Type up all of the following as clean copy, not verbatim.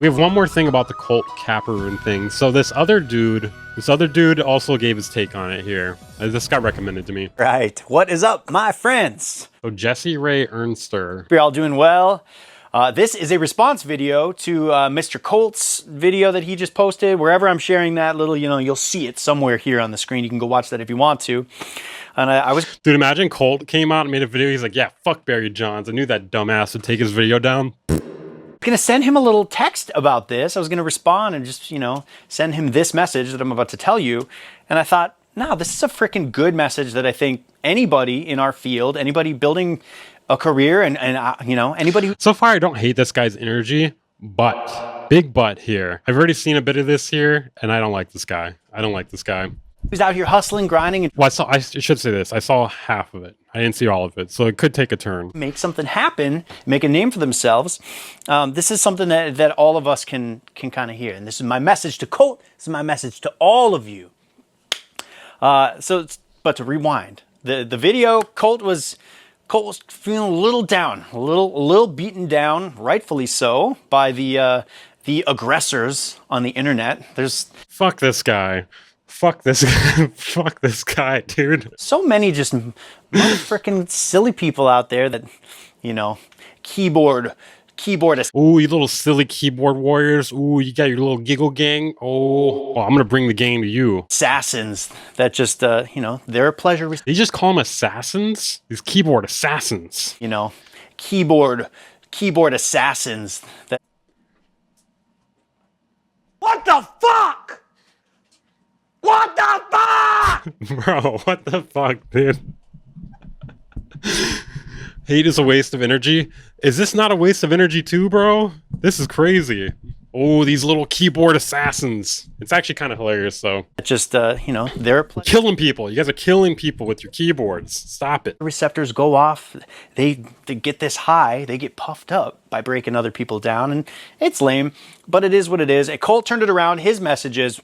We have one more thing about the cult Caparoon thing. So this other dude also gave his take on it here. This got recommended to me. Right. What is up, my friends? So Jesse Ray Ernster. Hope you're all doing well. This is a response video to Mr. Colt's video that he just posted. Wherever I'm sharing that little, you'll see it somewhere here on the screen. You can go watch that if you want to. And I was... Dude, imagine Colt came out and made a video. He's like, yeah, fuck Barry Johns. I knew that dumbass would take his video down. Going to send him a little text about this. I was going to respond and just, send him this message that I'm about to tell you. And I thought, no, this is a freaking good message that I think anybody in our field, anybody building a career and anybody... So far, I don't hate this guy's energy, but big but here. I've already seen a bit of this here, and I don't like this guy. Who's out here hustling, grinding, and well, I should say this. I saw half of it. I didn't see all of it, so it could take a turn. Make something happen, make a name for themselves. This is something that all of us can kind of hear. And this is my message to Colt. This is my message to all of you. But to rewind, the video, Colt was feeling a little down, a little beaten down, rightfully so, by the aggressors on the internet. Fuck this guy. Fuck this guy, dude. So many just freaking silly people out there that, keyboard. Ooh, you little silly keyboard warriors. Ooh, you got your little giggle gang. Oh, I'm gonna bring the gang to you. Assassins that just, their pleasure. You just call them assassins? These keyboard assassins. Keyboard assassins. What the fuck? What the fuck? Bro, what the fuck, dude? Hate is a waste of energy. Is this not a waste of energy too, bro? This is crazy. Oh, these little keyboard assassins. It's actually kind of hilarious, though. Just, they're killing people. You guys are killing people with your keyboards. Stop it. Receptors go off. They get this high. They get puffed up by breaking other people down. And it's lame, but it is what it is. Colt turned it around. His message is,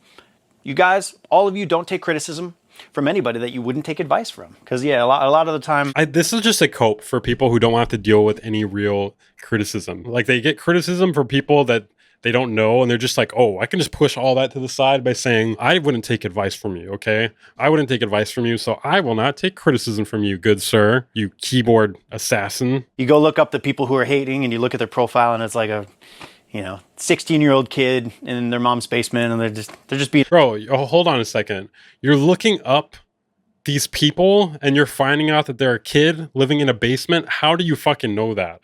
you guys, all of you, don't take criticism from anybody that you wouldn't take advice from. Because, yeah, a lot of the time... this is just a cope for people who don't have to deal with any real criticism. Like, they get criticism from people that they don't know, and they're just like, oh, I can just push all that to the side by saying, I wouldn't take advice from you, okay? I wouldn't take advice from you, so I will not take criticism from you, good sir, you keyboard assassin. You go look up the people who are hating, and you look at their profile, and it's like a... 16-year-old kid in their mom's basement, and they're just being... Bro, hold on a second. You're looking up these people, and you're finding out that they're a kid living in a basement? How do you fucking know that?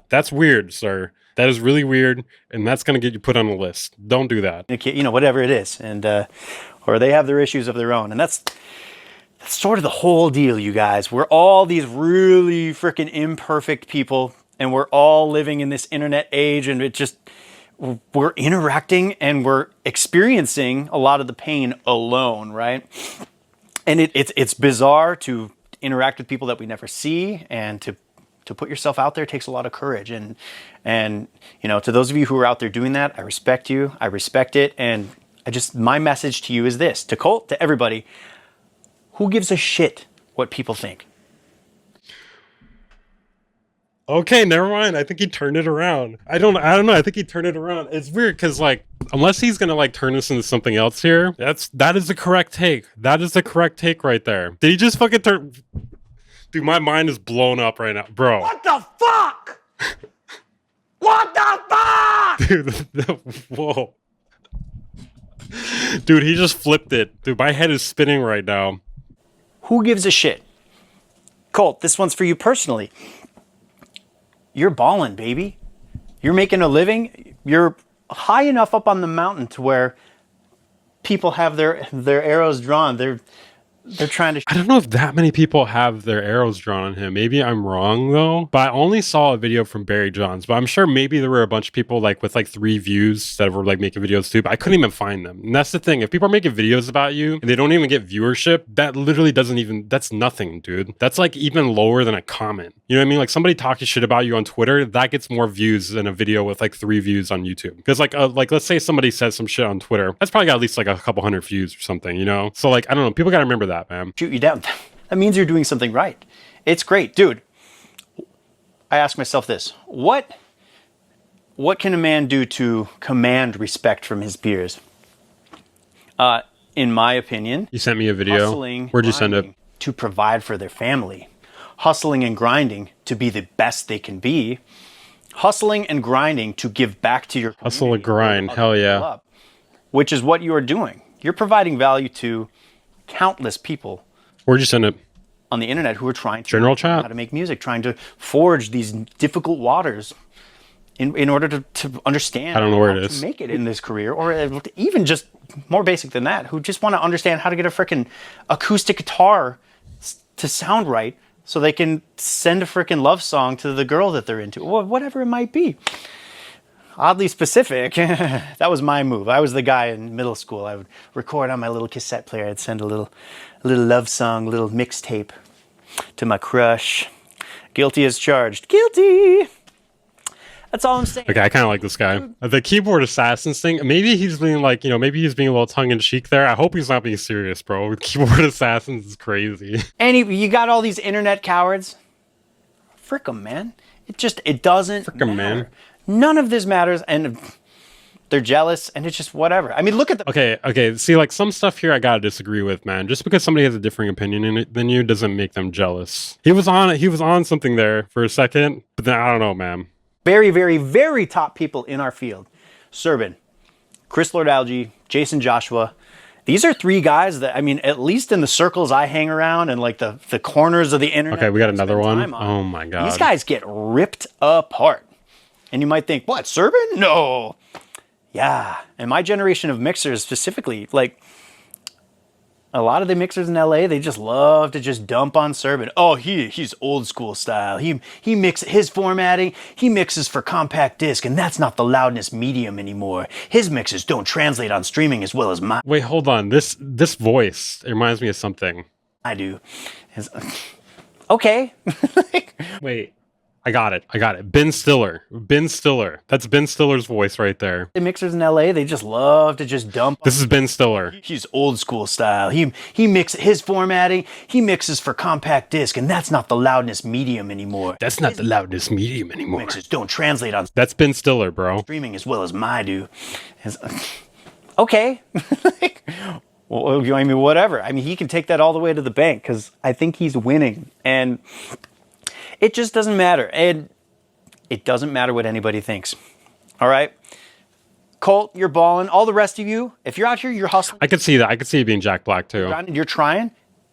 That's weird, sir. That is really weird, and that's going to get you put on a list. Don't do that. Whatever it is, and or they have their issues of their own, and that's sort of the whole deal, you guys. We're all these really freaking imperfect people, and we're all living in this internet age, and we're interacting and we're experiencing a lot of the pain alone, right? And it's bizarre to interact with people that we never see, and to put yourself out there takes a lot of courage. And to those of you who are out there doing that, I respect you, I respect it, and my message to you is this, to Colt, to everybody, who gives a shit what people think? Okay, never mind. I think he turned it around. I don't know. I think he turned it around. It's weird because, unless he's gonna turn this into something else here, that is the correct take. That is the correct take right there. Did he just fucking turn? Dude, my mind is blown up right now, bro. What the fuck? What the fuck? Dude, whoa. Dude, he just flipped it. Dude, my head is spinning right now. Who gives a shit? Colt, this one's for you personally. You're balling, baby. You're making a living. You're high enough up on the mountain to where people have their arrows drawn. They're trying to... I don't know if that many people have their arrows drawn on him. Maybe I'm wrong, though. But I only saw a video from Barry Johns. But I'm sure maybe there were a bunch of people with 3 views that were making videos too. But I couldn't even find them. And that's the thing. If people are making videos about you and they don't even get viewership, that literally doesn't even... That's nothing, dude. That's even lower than a comment. You know what I mean? Somebody talking shit about you on Twitter, that gets more views than a video with 3 views on YouTube. Because let's say somebody says some shit on Twitter. That's probably got at least a couple hundred views or something, So I don't know. People got to remember that, man. Shoot you down. That means you're doing something right. It's great. Dude, I ask myself this. What what can a man do to command respect from his peers? In my opinion, You sent me a video. hustling, Where'd you send it? grinding to provide for their family, hustling and grinding to be the best they can be, hustling and grinding to give back to your Hustle and community, grind. build Hell other yeah. people up, which is what you are doing. You're providing value to countless people Where'd you send it? on the internet who are trying to General learn chat? how to make music, trying to forge these difficult waters in order to understand I don't know where how it is. to make it in this career, or even just more basic than that, who just want to understand how to get a freaking acoustic guitar to sound right so they can send a freaking love song to the girl that they're into, or whatever it might be. Oddly specific. That was my move. I was the guy in middle school. I would record on my little cassette player. I'd send a little love song, little mixtape to my crush. Guilty as charged. Guilty. That's all I'm saying. Okay, I kind of like this guy. The keyboard assassins thing, maybe he's being like, maybe he's being a little tongue-in-cheek there. I hope he's not being serious, bro. Keyboard assassins is crazy. And you got all these internet cowards. Frick 'em, man. It doesn't Frick 'em, matter. man. None of this matters, and they're jealous, and it's just whatever. I mean, look at the... Okay. See, like some stuff here I gotta disagree with, man. Just because somebody has a differing opinion in it than you doesn't make them jealous. He was on something there for a second, but then I don't know, man. Very, very, very top people in our field. Serban, Chris Lord Alge, Jason Joshua. These are three guys that, I mean, at least in the circles I hang around and like the corners of the internet. Okay, we got I another spend one. time on, Oh my god. These guys get ripped apart. And you might think, what, Serban? No. Yeah. And my generation of mixers specifically, like a lot of the mixers in LA, they just love to just dump on Serban. Oh, he's old school style. He mixes his formatting. He mixes for compact disc, and that's not the loudness medium anymore. His mixes don't translate on streaming as well as mine. Wait, hold on. This voice, it reminds me of something. I do. Okay. Wait. I got it. Ben Stiller. That's Ben Stiller's voice right there. The mixers in LA, they just love to just dump. This is Ben Stiller. He's old school style. He mixes his formatting. He mixes for compact disc, and that's not the loudness medium anymore. That's not the loudest medium anymore. Mixes don't translate on That's Ben Stiller, bro. streaming as well as mine do. Okay. Well, I mean, whatever. I mean, he can take that all the way to the bank because I think he's winning. And it just doesn't matter. And it doesn't matter what anybody thinks. All right? Colt, you're balling. All the rest of you, if you're out here, you're hustling. I could see that. I could see it being Jack Black too. You're trying.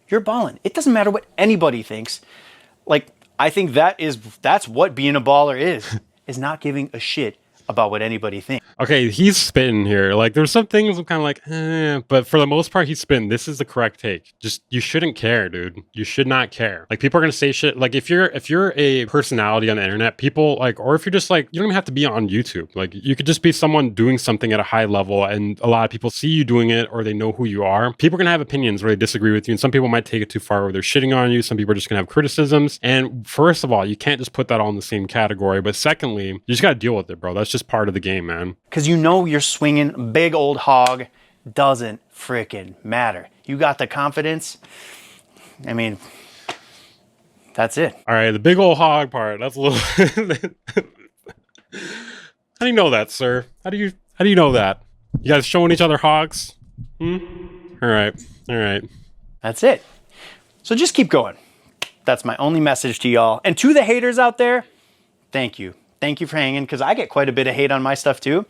You're balling. It doesn't matter what anybody thinks. Like, I think that's what being a baller is not giving a shit about what anybody thinks. Okay, he's spitting here. Like, there's some things I'm kind of like, but for the most part, he's spitting. This is the correct take. Just, you shouldn't care, dude. You should not care. Like, people are gonna say shit. Like, if you're a personality on the internet, people like, or if you're just like, you don't even have to be on YouTube. Like, you could just be someone doing something at a high level, and a lot of people see you doing it, or they know who you are. People are gonna have opinions where they disagree with you, and some people might take it too far where they're shitting on you. Some people are just gonna have criticisms. And first of all, you can't just put that all in the same category. But secondly, you just gotta deal with it, bro. That's just part of the game, man. Because you know you're swinging big old hog. Doesn't frickin' matter. You got the confidence. I mean, that's it. All right, the big old hog part. That's a little. How do you know that, sir? How do you know that? You guys showing each other hogs? All right. That's it. So just keep going. That's my only message to y'all. And to the haters out there, thank you. Thank you for hanging, because I get quite a bit of hate on my stuff too.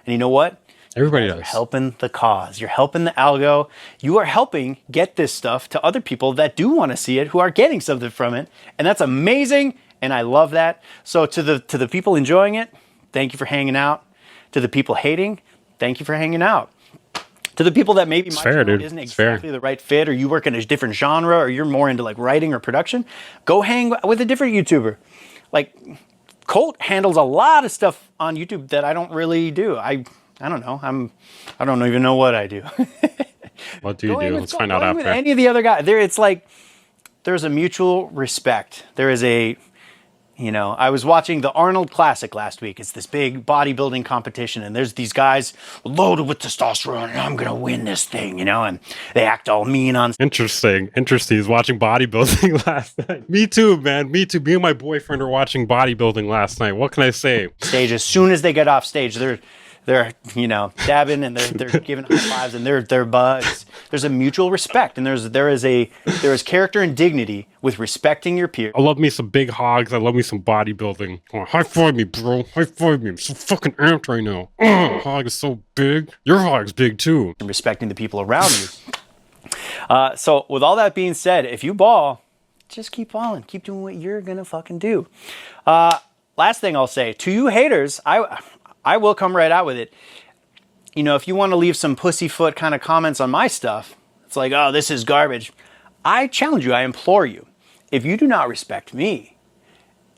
And you know what? Everybody You're does. helping the cause. You're helping the algo. You are helping get this stuff to other people that do want to see it, who are getting something from it. And that's amazing. And I love that. So to the people enjoying it, thank you for hanging out. To the people hating, thank you for hanging out. To the people that maybe my fair, channel dude. isn't It's exactly fair. the right fit, or you work in a different genre, or you're more into like writing or production, go hang with a different YouTuber. Like, Colt handles a lot of stuff on YouTube that I don't really do. I don't know. I don't even know what I do. What do you do? Let's find out Going with after. any of the other guys, it's like there's a mutual respect. There is a You know, I was watching the Arnold Classic last week. It's this big bodybuilding competition, and there's these guys loaded with testosterone, and I'm gonna win this thing, you know, and they act all mean on. Interesting. He's watching bodybuilding last night. Me too, man. Me too. Me and my boyfriend are watching bodybuilding last night. What can I say? Stage. As soon as they get off stage, they're you know, dabbing and they're giving high fives and they're buds. There's a mutual respect, and there is character and dignity with respecting your peers. I love me some big hogs. I love me some bodybuilding. Come on, high five me, bro. High five me. I'm so fucking amped right now. Hog is so big. Your hog's big too. And respecting the people around you. So with all that being said, if you ball, just keep balling. Keep doing what you're gonna fucking do. Last thing I'll say to you haters, I will come right out with it. You know, if you want to leave some pussyfoot kind of comments on my stuff, it's like, oh, this is garbage. I challenge you, I implore you. If you do not respect me,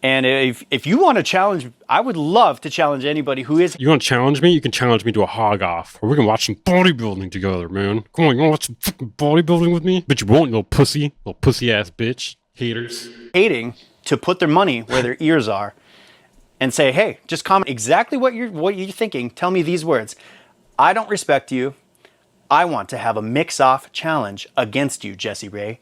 and if you want to challenge, I would love to challenge anybody who is. You want to challenge me? You can challenge me to a hog off. Or we can watch some bodybuilding together, man. Come on, you want to watch some fucking bodybuilding with me? But you won't, you little pussy ass bitch. Haters. Hating to put their money where their ears are. And say, hey, just comment exactly what you're thinking. Tell me these words. I don't respect you. I want to have a mix-off challenge against you, Jesse Ray.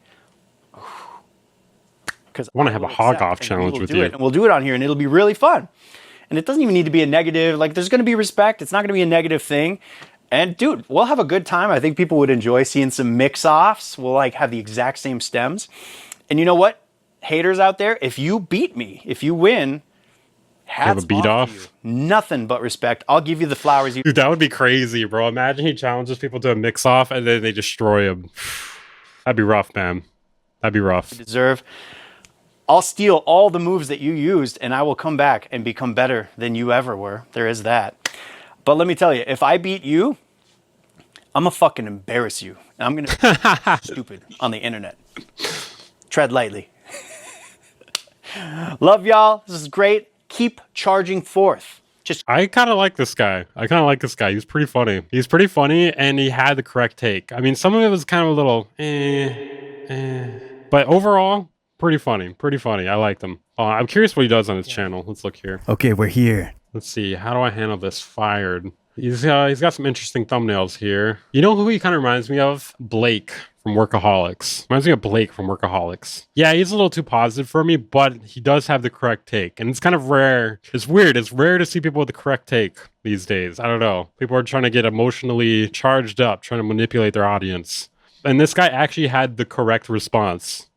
Because I want to have a hog-off challenge with you. And we'll do it on here, and it'll be really fun. And it doesn't even need to be a negative. Like, there's going to be respect. It's not going to be a negative thing. And, dude, we'll have a good time. I think people would enjoy seeing some mix-offs. We'll, like, have the exact same stems. And you know what? Haters out there, if you beat me, if you win... Have a beat off? Nothing but respect. I'll give you the flowers. Dude, that would be crazy, bro. Imagine he challenges people to a mix off and then they destroy him. That'd be rough, man. That'd be rough. You deserve. I'll steal all the moves that you used, and I will come back and become better than you ever were. There is that. But let me tell you, if I beat you, I'm gonna fucking embarrass you. And I'm gonna be stupid on the internet. Tread lightly. Love y'all. This is great. Keep charging forth. I kind of like this guy. He's pretty funny. And he had the correct take. I mean, some of it was kind of a little but overall, pretty funny. I liked him. I'm curious what he does on his channel. Let's look here. Okay, we're here. Let's see. How do I handle this? Fired. He's got some interesting thumbnails here. You know who he kind of reminds me of? Blake from Workaholics. Reminds me of Blake from Workaholics. Yeah, he's a little too positive for me, but he does have the correct take. And it's kind of rare. It's weird. It's rare to see people with the correct take these days. I don't know. People are trying to get emotionally charged up, trying to manipulate their audience. And this guy actually had the correct response.